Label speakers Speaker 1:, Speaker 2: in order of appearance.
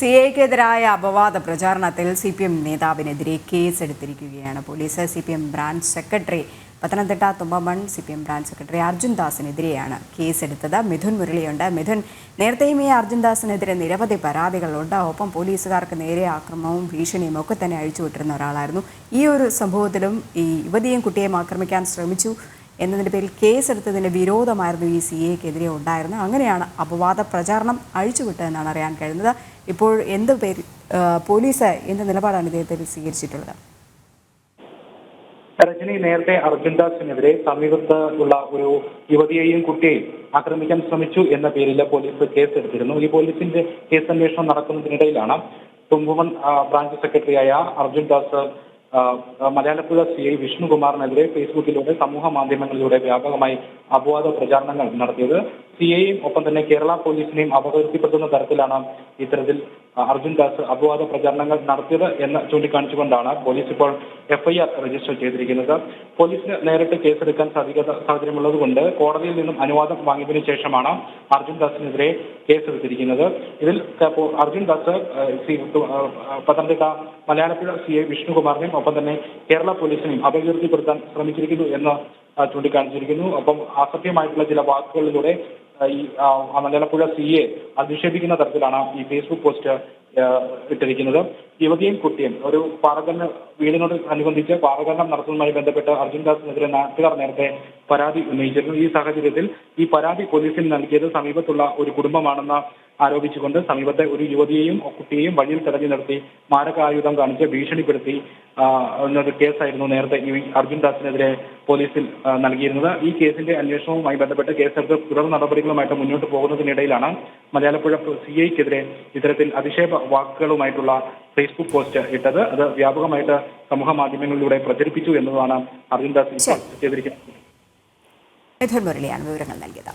Speaker 1: സിഎക്കെതിരായ അപവാദ പ്രചാരണത്തിൽ CPM നേതാവിനെതിരെ കേസെടുത്തിരിക്കുകയാണ് police. CPM branch secretary Pathanamthitta Thumpamon CPM branch secretary Arjun ദാസിനെതിരെയാണ് കേസെടുത്തത്. മിഥുൻ മുരളിയുണ്ട്. മിഥുൻ, നേരത്തെയും ഈ അർജുൻ ദാസിനെതിരെ നിരവധി പരാതികളുണ്ട്. ഒപ്പം പോലീസുകാർക്ക് നേരെ ആക്രമണവും ഭീഷണിയും ഒക്കെ തന്നെ അഴിച്ചുവിട്ടിരുന്ന ഒരാളായിരുന്നു. ഈ ഒരു സംഭവത്തിലും ഈ യുവതിയും കുട്ടിയെയും ആക്രമിക്കാൻ ശ്രമിച്ചു എന്നതിൻ്റെ പേരിൽ കേസെടുത്തതിൻ്റെ വിരോധമായിരുന്നു ഈ CAക്കെതിരെ ഉണ്ടായിരുന്നത്. അങ്ങനെയാണ് അപവാദ പ്രചാരണം അഴിച്ചുവിട്ടതെന്നാണ് അറിയാൻ കഴിയുന്നത്. ഇപ്പോൾ പോലീസ് എന്ത് നിലപാടാണ് ഇദ്ദേഹത്തിൽ സ്വീകരിച്ചിട്ടുള്ളത്?
Speaker 2: രജനി, നേരത്തെ അർജുൻ ദാസിനെതിരെ സമീപത്ത് ഉള്ള ഒരു യുവതിയെയും കുട്ടിയെയും ആക്രമിക്കാൻ ശ്രമിച്ചു എന്ന പേരിൽ പോലീസ് കേസെടുത്തിരുന്നു. ഈ പോലീസിന്റെ കേസ് അന്വേഷണം നടക്കുന്നതിനിടയിലാണ് തുമ്പമൺ ബ്രാഞ്ച് സെക്രട്ടറിയായ അർജുൻ ദാസ് മലയാളപ്പുഴ CI വിഷ്ണുകുമാറിനെതിരെ ഫേസ്ബുക്കിലൂടെ സമൂഹ മാധ്യമങ്ങളിലൂടെ വ്യാപകമായി അപവാദ പ്രചാരണങ്ങൾ നടത്തിയത്. CIയെയും ഒപ്പം തന്നെ കേരള പോലീസിനെയും അപകീർത്തിപ്പെടുത്തുന്ന തരത്തിലാണ് ഇത്തരത്തിൽ അർജുൻ ദാസ് അപവാദ പ്രചാരണങ്ങൾ നടത്തിയത് എന്ന് ചൂണ്ടിക്കാണിച്ചുകൊണ്ടാണ് പോലീസ് ഇപ്പോൾ FIR രജിസ്റ്റർ ചെയ്തിരിക്കുന്നത്. പോലീസിന് നേരിട്ട് കേസെടുക്കാൻ സാഹചര്യമുള്ളതുകൊണ്ട് കോടതിയിൽ നിന്നും അനുവാദം വാങ്ങിയതിനു ശേഷമാണ് അർജുൻ ദാസിനെതിരെ കേസെടുത്തിരിക്കുന്നത്. ഇതിൽ അർജുൻ ദാസ് പത്തനംതിട്ട മലയാളപ്പുഴ CI വിഷ്ണുകുമാറിനെയും ഒപ്പം തന്നെ കേരള പോലീസിനെയും അപകീർത്തിപ്പെടുത്താൻ ശ്രമിച്ചിരിക്കുന്നു എന്ന് ചൂണ്ടിക്കാണിച്ചിരിക്കുന്നു. ഒപ്പം അസഭ്യമായിട്ടുള്ള ചില വാക്കുകളിലൂടെ ഈ മലയാളപ്പുഴ CA അധിക്ഷേപിക്കുന്ന തരത്തിലാണ് ഈ ഫേസ്ബുക്ക് പോസ്റ്റ് ഇട്ടിരിക്കുന്നത്. യുവതിയും കുട്ടിയും ഒരു പാറകല്ല് വീടിനോട് അനുബന്ധിച്ച് പാറകല്ല് നടത്തുന്നതുമായി ബന്ധപ്പെട്ട് അർജുൻ ദാസിനെതിരെ നാട്ടുകാർ നേരത്തെ പരാതി ഉന്നയിച്ചിരുന്നു. ഈ സാഹചര്യത്തിൽ ഈ പരാതി പോലീസിൽ നൽകിയത് സമീപത്തുള്ള ഒരു കുടുംബമാണെന്ന് ആരോപിച്ചുകൊണ്ട് സമീപത്തെ ഒരു യുവതിയെയും കുട്ടിയെയും വഴിയിൽ തടഞ്ഞു നിർത്തി മാരകായുധം കാണിച്ച് ഭീഷണിപ്പെടുത്തി എന്നൊരു കേസായിരുന്നു നേരത്തെ ഈ അർജുൻ ദാസിനെതിരെ പോലീസിൽ നൽകിയിരുന്നത്. ഈ കേസിന്റെ അന്വേഷണവുമായി ബന്ധപ്പെട്ട് കേസെടുത്ത് തുടർ നടപടികളുമായിട്ട് മുന്നോട്ട് പോകുന്നതിനിടയിലാണ് മലയാളപ്പുഴ CIക്കെതിരെ ഇത്തരത്തിൽ അധിക്ഷേപ വാക്കുകളുമായിട്ടുള്ള ഫേസ്ബുക്ക് പോസ്റ്റ് ഇട്ടത്. അത് വ്യാപകമായിട്ട് സമൂഹ മാധ്യമങ്ങളിലൂടെ പ്രചരിപ്പിച്ചു എന്നതാണ് അർജുൻ ദാസ് ചെയ്തിരിക്കുന്നത്.
Speaker 1: മിഥുൻ മുരളിയാണ് വിവരങ്ങൾ നൽകിയത്.